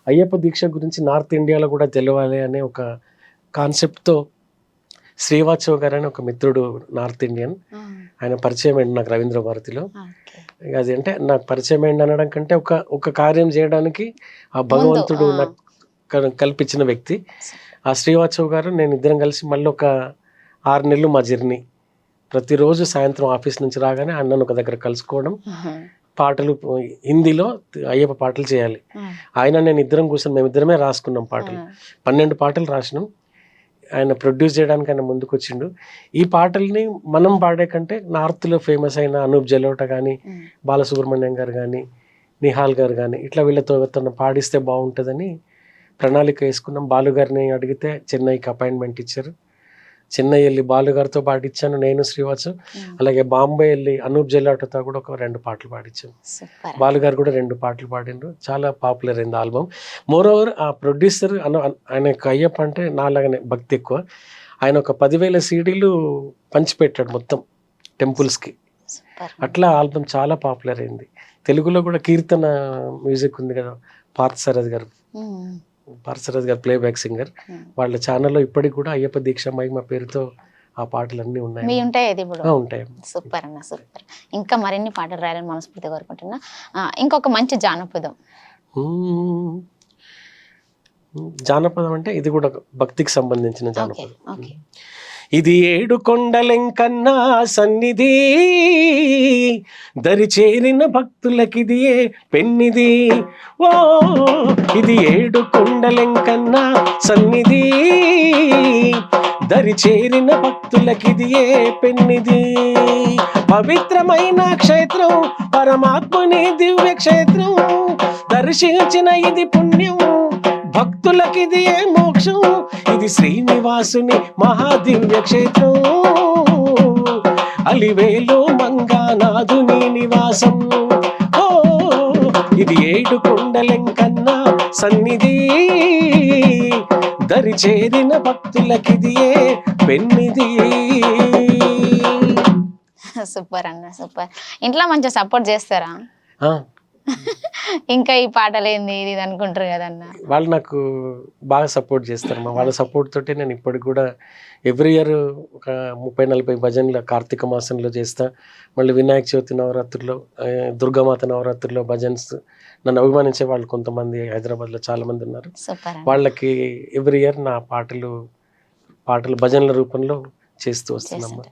అయ్యప్ప దీక్ష గురించి నార్త్ ఇండియాలో కూడా తెలవాలి అనే ఒక కాన్సెప్ట్తో శ్రీవాత్సవ్ గారు అని ఒక మిత్రుడు నార్త్ ఇండియన్, ఆయన పరిచయం అయింది నాకు రవీంద్ర భారతిలో. అది అంటే నాకు పరిచయం అయింది అనడం కంటే ఒక కార్యం చేయడానికి ఆ భగవంతుడు నాకు కల్పించిన వ్యక్తి ఆ శ్రీవాత్సవ్ గారు. నేను ఇద్దరం కలిసి మళ్ళీ ఒక 6 నెలలు మా జర్నీ. ప్రతిరోజు సాయంత్రం ఆఫీస్ నుంచి రాగానే అన్నను ఒక దగ్గర కలుసుకోవడం, పాటలు హిందీలో అయ్యప్ప పాటలు చేయాలి. ఆయన నేను ఇద్దరం కూర్చొని మేమిద్దరమే రాసుకున్నాం పాటలు. 12 పాటలు రాసినాం. ఆయన ప్రొడ్యూస్ చేయడానికి ఆయన ముందుకు వచ్చిండు. ఈ పాటల్ని మనం పాడే కంటే నార్త్లో ఫేమస్ అయిన అనూప్ జలోటా కానీ, బాలసుబ్రహ్మణ్యం గారు కానీ, నిహాల్ గారు కానీ ఇట్లా వీళ్ళతో ఎవరితో పాడిస్తే బాగుంటుందని ప్రణాళిక వేసుకున్నాం. బాలుగారిని అడిగితే చెన్నైకి అపాయింట్మెంట్ ఇచ్చారు. చెన్నై వెళ్ళి బాలుగారితో పాటించాను నేను, శ్రీవాత్సవ్. అలాగే బాంబే వెళ్ళి అనూప్ జలోటాతో కూడా ఒక 2 పాటలు పాడించాను. బాలుగారు కూడా 2 పాటలు పాడిండ్రు. చాలా పాపులర్ అయింది ఆల్బమ్. మోరోవర్ ఆ ప్రొడ్యూసర్ ఆయనకు అయ్యప్ప అంటే నాలాగానే భక్తి ఎక్కువ. ఆయన ఒక 10,000 సీడీలు పంచిపెట్టాడు మొత్తం టెంపుల్స్కి. అట్లా ఆల్బమ్ చాలా పాపులర్ అయింది. తెలుగులో కూడా కీర్తన మ్యూజిక్ ఉంది కదా, పార్థసారథి గారు ప్లేబ్యాక్ సింగర్. వాళ్ళ ఛానల్లో ఇప్పటికి కూడా అయ్యప్ప దీక్ష మహిమ పేరుతో ఆ పాటలు అన్నీ ఉన్నాయి. ఉంటాయి. సూపర్ అన్న, సూపర్. ఇంకా మరిన్ని పాటలు రాయాలని మనస్ఫూర్తిగా కోరుకుంటున్నా. ఇంకొక మంచి జానపదం అంటే ఇది కూడా భక్తికి సంబంధించిన జానపదం. ఇది 7 కొండలెంకన్నా సన్నిధి, దరి చేరిన భక్తులకిది పెన్నిది. ఓ ఇది 7 కొండలెంకన్నా సన్నిధి, దరి చేరిన భక్తులకిది పెన్నిది. పవిత్రమైన క్షేత్రం, పరమాత్మని దివ్య క్షేత్రం, దర్శించిన ఇది పుణ్యం, భక్తులకిది మోక్షం. ఇది శ్రీనివాసుని మహాదివ్య క్షేత్రం, అలివేలు మంగానాథుని నివాసం. ఓ ఇది 7 కొండలెంకన్నా సన్నిధి, దరి చేరిన భక్తులకిది పెన్నిది. సూపర్ అన్న, సూపర్. ఇంట్లో మంచిగా సపోర్ట్ చేస్తారా? ఇంకా ఈ పాటలు ఏంది ఇది అనుకుంటారు కదన్న. వాళ్ళు నాకు బాగా సపోర్ట్ చేస్తారు. వాళ్ళ సపోర్ట్ తోటి నేను ఇప్పటికి కూడా ఎవ్రీ ఇయర్ ఒక 30-40 భజనలు కార్తీక మాసంలో చేస్తా. మళ్ళీ వినాయక చవితి నవరాత్రుల్లో, దుర్గామాత నవరాత్రుల్లో భజన్స్. నన్ను అభిమానించే వాళ్ళు కొంతమంది హైదరాబాద్లో చాలా మంది ఉన్నారు. వాళ్ళకి ఎవ్రీ ఇయర్ నా పాటలు భజనల రూపంలో చేస్తూ వస్తున్నాము.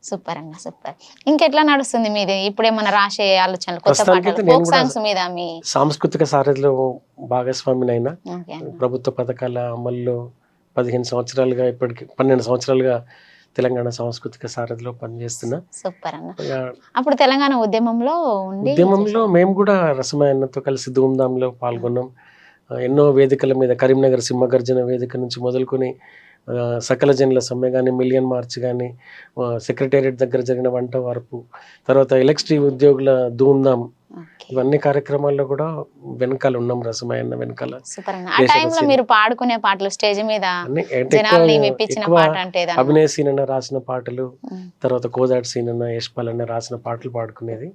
సూపర్ అన్న, సూపర్. ఇంకెట్లా నడుస్తుంది మీది? ఇప్పుడు ఏమన్నా రాసే ఆలోచనలు, కొత్త పాటలు, ఫోక్ సాంగ్స్ మీద? మీ సాంస్కృతిక సారథిలో భాగస్వామినైనా ప్రభుత్వ పథకాల అమల్లో 15 సంవత్సరాలుగా, ఇప్పటికి 12 సంవత్సరాలుగా తెలంగాణ సాంస్కృతిక సారథిలో పనిచేస్తున్నా. సూపర్ అన్న. అప్పుడు తెలంగాణ ఉద్యమంలో మేము కూడా రసమయన్నతో కలిసి ధూమ్ధాంలో పాల్గొన్నాం. ఎన్నో వేదికల మీద, కరీంనగర్ సింహగర్జన వేదిక నుంచి మొదలుకొని సకల జనుల సమ్మె కానీ, మిలియన్ మార్చ్ కానీ, సెక్రటేరియట్ దగ్గర జరిగిన వంట వార్పు, తర్వాత ఎలక్ట్రిసిటీ ఉద్యోగుల ధూమ్ధాం, ఇవన్నీ కార్యక్రమాల్లో కూడా వెనకాల ఉన్నాం. రసమయన్న వెనకాల. మీరు పాడుకునే పాటలు స్టేజ్ మీద అభినయ సీనన్న రాసిన పాటలు, తర్వాత కోదాటి సీనన్న, యశ్పాల్ అన్న రాసిన పాటలు పాడుకునేది.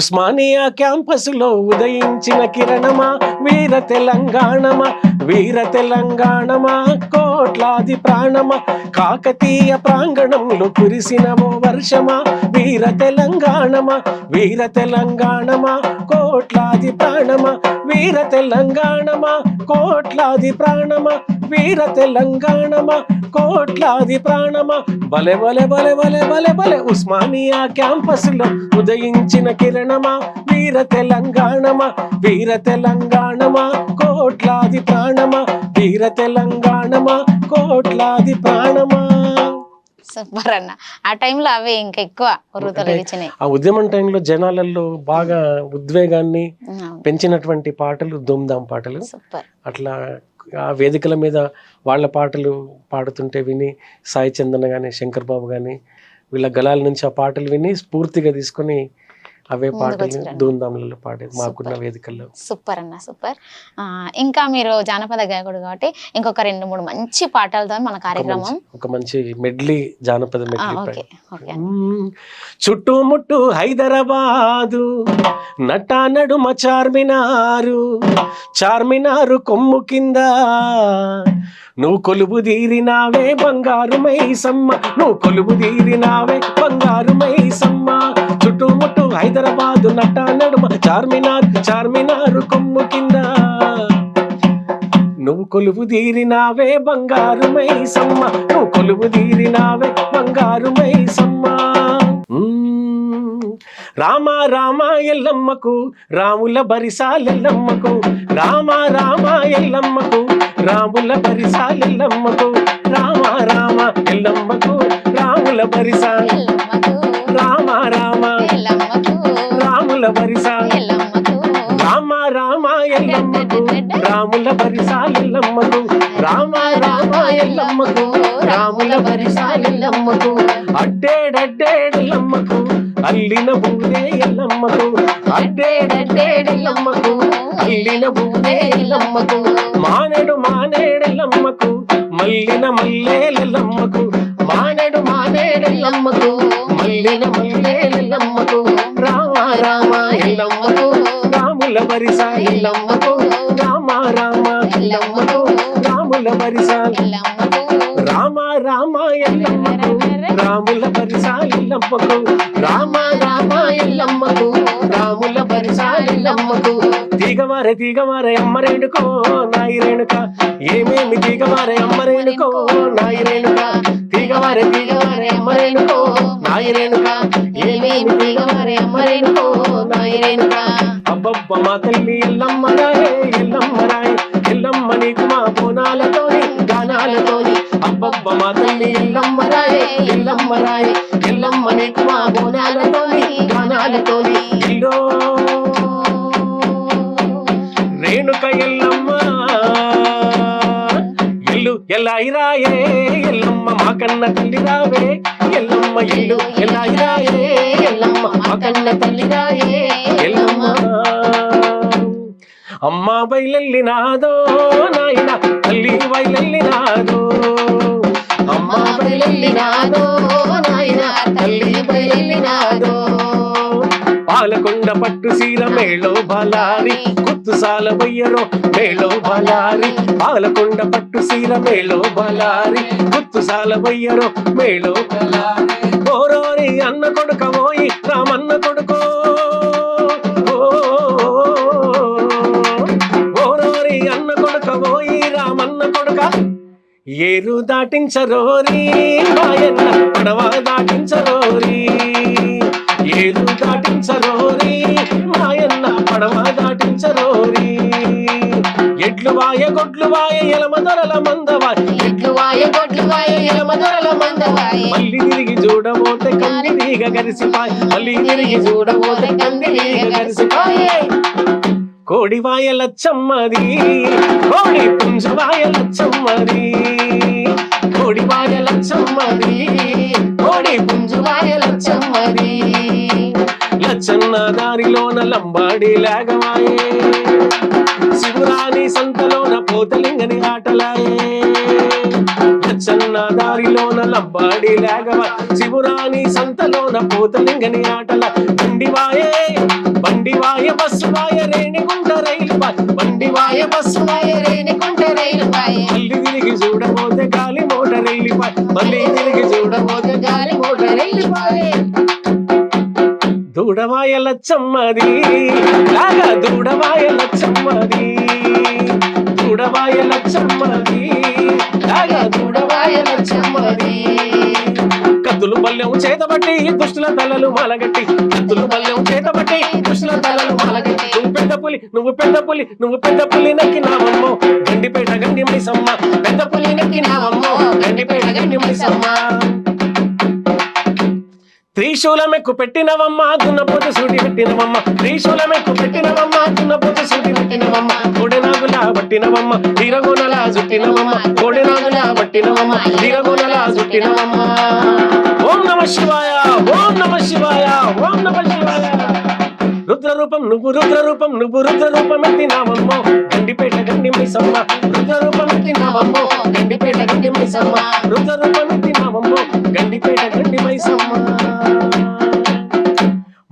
ఉస్మానియా క్యాంపస్ లో ఉదయించిన కిరణమా, వీర తెలంగాణమా, వీర తెలంగాణమా, కోట్లాది ప్రాణమా, కాకతీయ ప్రాంగణంలో కురిసిన ఓ వర్షమా, వీర తెలంగాణమా, వీర తెలంగాణమా, కోట్లాది ప్రాణమా, వీర తెలంగాణమా, కోట్లాది ప్రాణమా, వీర తెలంగాణమా, కోట్లాది ప్రాణమా. బలె బలె బలె బలె బలె బలె ఉస్మానియా క్యాంపస్ లో ఉదయించిన కిరణమా, వీర తెలంగాణమా, వీర తెలంగాణమా, కోట్లాది ప్రాణమా, వీర తెలంగాణమా, కోట్లాది ప్రాణమా. సూపర్ అన్న. ఆ టైంలో అవే ఇంకా ఎక్కువ ఉర్రూతలొచ్చినాయి. ఆ ఉద్యమం టైంలో జనాలలో బాగా ఉద్వేగాన్ని పెంచినటువంటి పాటలు ధూమ్ధాం పాటలు. అట్లా ఆ వేదికల మీద వాళ్ళ పాటలు పాడుతుంటే విని, సాయి చందన కానీ, శంకర్ బాబు కానీ, వీళ్ళ గళాల నుంచి ఆ పాటలు విని స్ఫూర్తిగా తీసుకొని అవే పాటలు ధూమ్ధాంలలో పాడేది మాకున్న వేదికల్లో. సూపర్ అన్న, సూపర్. ఇంకా మీరు జానపద గాయకుడు కాబట్టి ఇంకొక 2-3 మంచి పాటలతో మన కార్యక్రమం ఒక మంచి మెడ్లీ జానపద మెడ్లీ. Okay okay. చుట్టుముట్టు హైదరాబాదు నటా నడుమ చార్మినారు కొమ్ము కింద నువ్వు కొలువు తీరినావే బంగారు మైసమ్మ, నువ్వు కొలువు తీరినావే బంగారు మైసమ్మ. చుట్టుముట్టు హైదరాబాదు నటా నడుమ చార్మినారు కొమ్ము కింద నువ్వు కొలువు తీరినావే బంగారు మైసమ్మ, నువ్వు కొలువు తీరినావే బంగారు మైసమ్మ. రామ రామ ఎల్లమ్మకు రాముల బరిసాలెల్లమ్మకు, రామ రామ ఎల్లమ్మకు రాముల బరిసాలెల్లమ్మకు, రామ రామ ఎల్లమ్మకు రాముల బరిసాలెల్లమ్మకు, రామ రామ ఎల్లమ్మకు రాముల బరిసాలెల్లమ్మకు, రామ రామ ఎల్లమ్మకు రాముల బరిసాలెల్లమ్మకు, రామ రామ ఎల్లమ్మకు రాముల బరిసాలెల్లమ్మకు. అడ్డేడడ్డేడెల్లమ్మకు అల్లిన బూదే ఎల్లమ్మకు, అడ్డేడడ్డేడెల్లమ్మకు అల్లిన బూదే ఎల్లమ్మకు. మానేడెల్లమ్మకు మల్లిన మల్లేలెల్లమ్మకు, మానేడెల్లమ్మకు మల్లిన మల్లేలెల్లమ్మకు. రామ రామ ఎల్లమ్మకు రాముల బరిసాలెల్లమ్మకు, రామ రామ ఎల్లమ్మకు రాముల బరిసాలెల్లమ్మకు, రామ రామ ఎల్లమ్మకు రాముల బరిసాలెల్లమ్మకు, రామ రామ ఎల్లమ్మకు రాముల బరిసాలెల్లమ్మకు. తీగవారే అమ్మరేణుకో నాయి రేణుక, ఏమేమి తీగవారే అమ్మరేణుకో నాయి రేణుక, తీగవారే అమ్మరేణుకో నాయి రేణుక, ఏమేమి తీగవారే అమ్మరేణుకో నాయి రేణుక. అబ్బబ్బ మా తల్లి ఎల్లమ్మరాయే ఎల్లమ్మ నీకు మా బోనాలతోని గానాలతోని, అబ్బబ్బ మా తల్లి ఎల్లమ్మరాయే ఎల్లమ్మ నీకు మా బోనాలతోని గానాలతోని. ఇల్లో రేణుక ఎల్లమ్మ ఇల్లు ఎల్లాయిరాయే ఎల్లమ్మ మా కన్న తల్లి రావే ఎల్లమ్మ, ఇల్లు ఎల్లాయిరాయే ఎల్లమ్మ మా కన్న తల్లి రాయే ఎల్లమ్మ. అమ్మ బయలెల్లినాదో నాయన తల్లి బయలెల్లినాదో, అమ్మ బయలెల్లినాదో నాయన తల్లి బయలెల్లినాదో. పాలకొండ పట్టు సీర మేళో బలారి గుత్తుసాల బయ్యరో మేళో బలారి, పాలకొండ పట్టు సీర మేళో బలారి గుత్తుసాల బయ్యరో మేళో బలారి. ఓరోరి అన్న కొడుక పోయి రామన్న కొడుకో, ఓరోరి అన్న కొడుక పోయి రామన్న కొడుక. ఏరు దాటించరోరి మాయన్న పడవ దాటించరోరి, ఏరు దాటించరోరి మాయన్న పడవ దాటించరోరి. ఎడ్లు వాయ గొడ్లు వాయ ఎలమదొరల మందవాయ, ఎడ్లు వాయ గొడ్లు వాయ ఎలమదొరల మందవాయ. మళ్ళీ తిరిగి చూడబోతే కందిరీగ గరిసిపాయ, మళ్ళీ తిరిగి చూడబోతే కందిరీగ గరిసిపాయే. కోడివాయ లచ్చమ్మది కోడి పుంజవాయ లచ్చమ్మది, కోడివాయ లచ్చమ్మది కోడి పుంజవాయ లచ్చమ్మది. లచ్చన్న దారిలోన లంబాడి లాగవాయే, శివురాని సంతలోన పోతలింగని ఆటలాయే. లచ్చన్న దారిలోన లంబాడి లాగవా, శివురాని సంతలోన పోతలింగని ఆటల. బండివాయ బస్సువాయ రేణిగుంట రైలు బాయ్, బండివాయ బస్సువాయ రేణిగుంట రైలు బాయ్. మళ్ళీ తిరిగి చూడబోతే గాలి మోట రైలు బాయ్, మళ్ళీ తిరిగి చూడబోతే గాలి మోట రైలు బాయ్. దూడవాయ లచ్చమ్మది లాగా దూడవాయ లచ్చమ్మది, దూడవాయ లచ్చమ్మది లాగా దూడవాయ లచ్చమ్మది. కత్తులు బల్లెం చేతబట్టి దుష్టుల తలలు మాలగట్టి, కత్తులు బల్లెం చేతబట్టి దుష్టుల తలలు మాలగట్టి. నువ్వు పెద్ద పులి నక్కినావమ్మో గండిపేట గండి మైసమ్మ, పెద్ద పులి నక్కినావమ్మో గండిపేట గండి మైసమ్మ. త్రిశూలమెక్కు పెట్టినవమ్మ దున్నపోతు సూటి పెట్టినవమ్మ, త్రిశూలమెక్కు పెట్టినవమ్మ దున్నపోతు సూటి పెట్టినవమ్మ. కోడెనాగులా పట్టినవమ్మ తీరగోనలా జుట్టినవమ్మ, కోడెనాగులా పట్టినవమ్మ తీరగోనలా జుట్టినవమ్మ. ఓం నమ శివాయ, ఓం నమ శివాయ, ఓం నమ శివాయ. రుద్రరూపం నువ్వు రుద్రరూపం నువ్వు రుద్రరూపం ఎత్తినావమ్మో గండిపేట గండి మైసమ్మ రుద్రరూపం ఎత్తినావమ్మో గండిపేట గండి మైసమ్మ రుద్రరూపం ఎత్తినావమ్మో గండిపేట గండి మైసమ్మ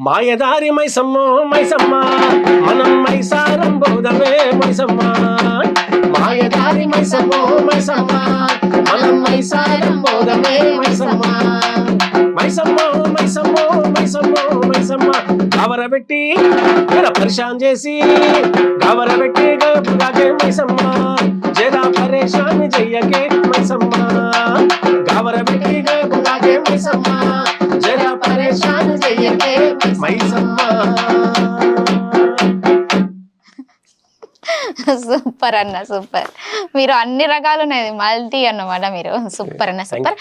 మాయదారి మైసమ్మో మైసమ్మ మనం మైసారం బోధవే మైసమ్మ మాయదారి మైసమ్మో మైసమ్మ మనం మైసారం బోధవే మైసమ్మ మైసమ్మో మైసమ్మో మైసమ్మో మైసమ్మ గవరబెట్టి పరిశాన్ చేసి గవరబెట్టి గబుగాకే మైసమ్మ జరా పరేషాన్ చెయ్యకే మైసమ్మ గవరబెట్టి గబుగాకే మైసమ్మ జరా పరేషాన్ చెయ్యకే మైసమ్మ. సూపర్ అన్న, సూపర్. మీరు అన్ని రకాలు ఉన్నది మల్టీ అన్నమాట. మీరు సూపర్ అన్న, సూపర్.